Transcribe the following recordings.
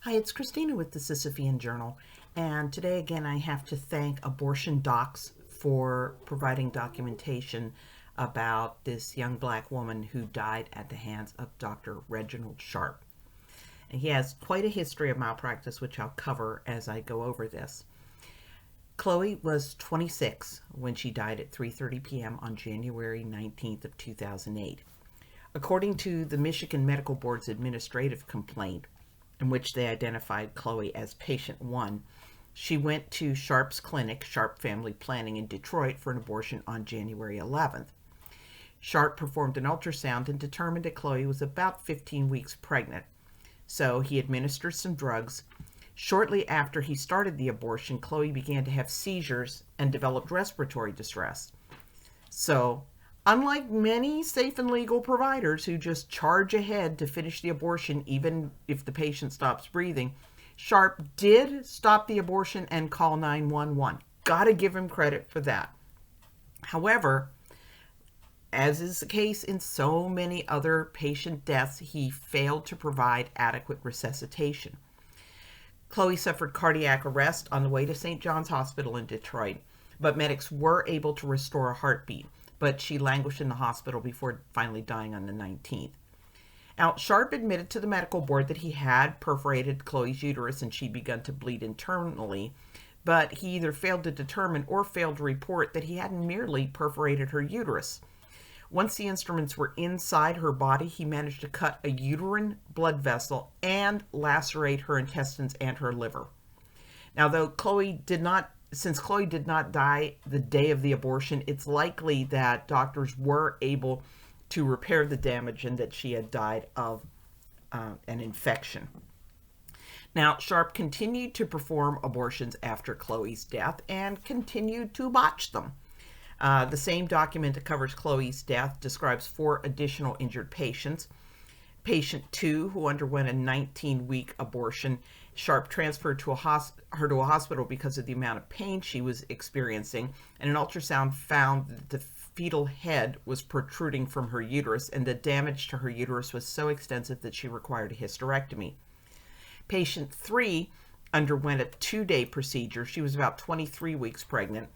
Hi, it's Christina with the Sisyphean Journal, and today again I have to thank Abortion Docs for providing documentation about this young black woman who died at the hands of Dr. Reginald Sharpe. And he has quite a history of malpractice, which I'll cover as I go over this. Chloe was 26 when she died at 3:30 p.m. on January 19th of 2008. According to the Michigan Medical Board's administrative complaint, in which they identified Chloe as patient 1, she went to Sharpe's clinic, Sharpe Family Planning in Detroit, for an abortion on January 11th. Sharpe performed an ultrasound and determined that Chloe was about 15 weeks pregnant. So he administered some drugs. Shortly after he started the abortion, Chloe began to have seizures and developed respiratory distress. So, unlike many safe and legal providers who just charge ahead to finish the abortion even if the patient stops breathing, Sharpe did stop the abortion and call 911. Gotta give him credit for that. However, as is the case in so many other patient deaths, he failed to provide adequate resuscitation. Chloe suffered cardiac arrest on the way to St. John's Hospital in Detroit, but medics were able to restore a heartbeat. But she languished in the hospital before finally dying on the 19th. Now, Sharpe admitted to the medical board that he had perforated Chloe's uterus and she'd begun to bleed internally, but he either failed to determine or failed to report that he hadn't merely perforated her uterus. Once the instruments were inside her body, he managed to cut a uterine blood vessel and lacerate her intestines and her liver. Now, since Chloe did not die the day of the abortion, it's likely that doctors were able to repair the damage and that she had died of an infection. Now, Sharpe continued to perform abortions after Chloe's death and continued to botch them. The same document that covers Chloe's death describes 4 additional injured patients. Patient 2, who underwent a 19-week abortion, Sharpe transferred her to a hospital because of the amount of pain she was experiencing, and an ultrasound found that the fetal head was protruding from her uterus, and the damage to her uterus was so extensive that she required a hysterectomy. Patient 3 underwent a 2-day procedure. She was about 23 weeks pregnant.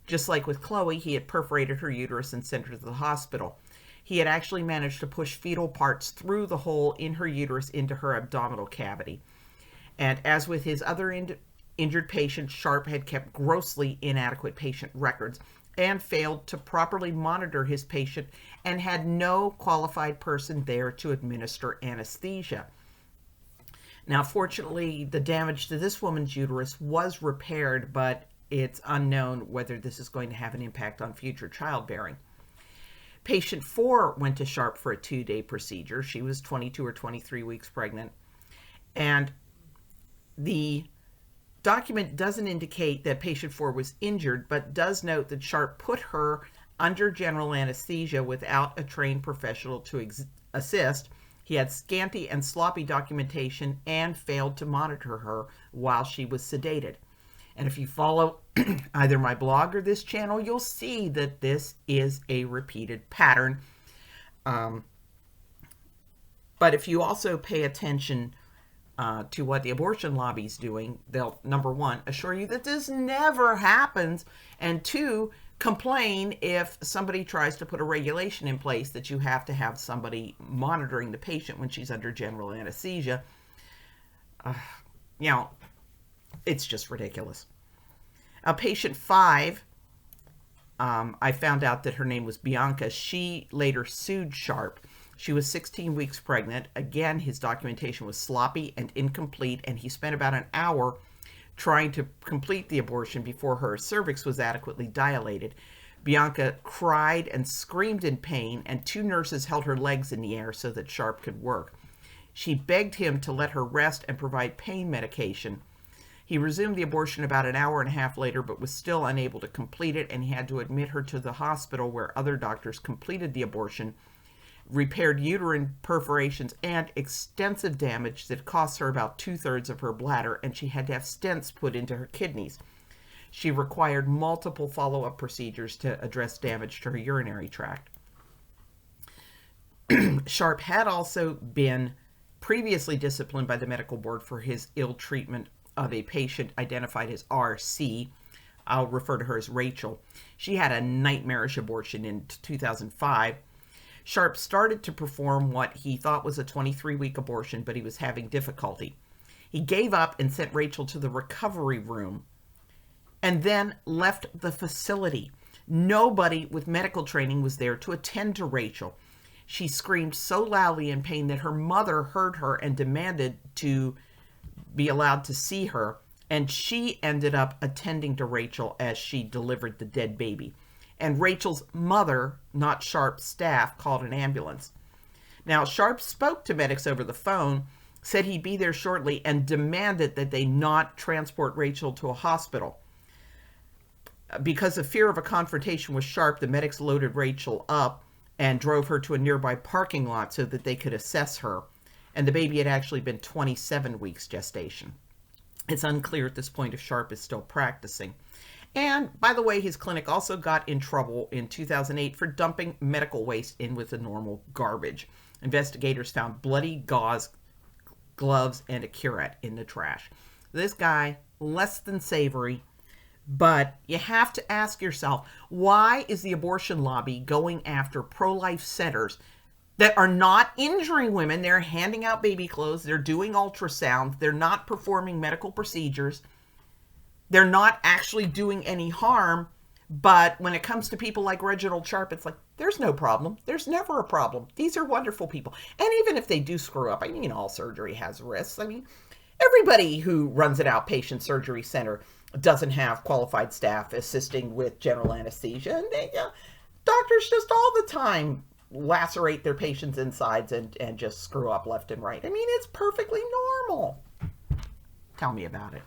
Just like with Chloe, he had perforated her uterus and sent her to the hospital. He had actually managed to push fetal parts through the hole in her uterus into her abdominal cavity. And as with his other injured patients, Sharpe had kept grossly inadequate patient records and failed to properly monitor his patient and had no qualified person there to administer anesthesia. Now, fortunately, the damage to this woman's uterus was repaired, but it's unknown whether this is going to have an impact on future childbearing. Patient 4 went to Sharpe for a 2-day procedure. She was 22 or 23 weeks pregnant. And the document doesn't indicate that patient 4 was injured, but does note that Sharpe put her under general anesthesia without a trained professional to assist. He had scanty and sloppy documentation and failed to monitor her while she was sedated. And if you follow either my blog or this channel, you'll see that this is a repeated pattern. But if you also pay attention to what the abortion lobby is doing, they'll, number 1, assure you that this never happens, and 2, complain if somebody tries to put a regulation in place that you have to have somebody monitoring the patient when she's under general anesthesia. It's just ridiculous. Patient 5, I found out that her name was Bianca. She later sued Sharpe. She was 16 weeks pregnant. Again, his documentation was sloppy and incomplete, and he spent about an hour trying to complete the abortion before her cervix was adequately dilated. Bianca cried and screamed in pain, and 2 nurses held her legs in the air so that Sharpe could work. She begged him to let her rest and provide pain medication. He resumed the abortion about an hour and a half later, but was still unable to complete it, and he had to admit her to the hospital where other doctors completed the abortion, repaired uterine perforations, and extensive damage that cost her about 2/3 of her bladder, and she had to have stents put into her kidneys. She required multiple follow-up procedures to address damage to her urinary tract. Sharpe had also been previously disciplined by the medical board for his ill treatment of a patient identified as RC. I'll refer to her as Rachel. She had a nightmarish abortion in 2005. Sharpe started to perform what he thought was a 23-week abortion, but he was having difficulty. He gave up and sent Rachel to the recovery room and then left the facility. Nobody with medical training was there to attend to Rachel. She screamed so loudly in pain that her mother heard her and demanded to be allowed to see her, and she ended up attending to Rachel as she delivered the dead baby. And Rachel's mother, not Sharpe's staff, called an ambulance. Now, Sharpe spoke to medics over the phone, said he'd be there shortly, and demanded that they not transport Rachel to a hospital. Because of fear of a confrontation with Sharpe, the medics loaded Rachel up and drove her to a nearby parking lot so that they could assess her. And the baby had actually been 27 weeks gestation. It's unclear at this point if Sharpe is still practicing. And, by the way, his clinic also got in trouble in 2008 for dumping medical waste in with the normal garbage. Investigators found bloody gauze, gloves, and a curette in the trash. This guy, less than savory. But you have to ask yourself, why is the abortion lobby going after pro-life centers that are not injuring women? They're handing out baby clothes. They're doing ultrasounds. They're not performing medical procedures. They're not actually doing any harm. But when it comes to people like Reginald Sharpe, it's like, there's no problem. There's never a problem. These are wonderful people. And even if they do screw up, I mean, all surgery has risks. I mean, everybody who runs an outpatient surgery center doesn't have qualified staff assisting with general anesthesia. And doctors just all the time lacerate their patients' insides and just screw up left and right. I mean, it's perfectly normal. Tell me about it.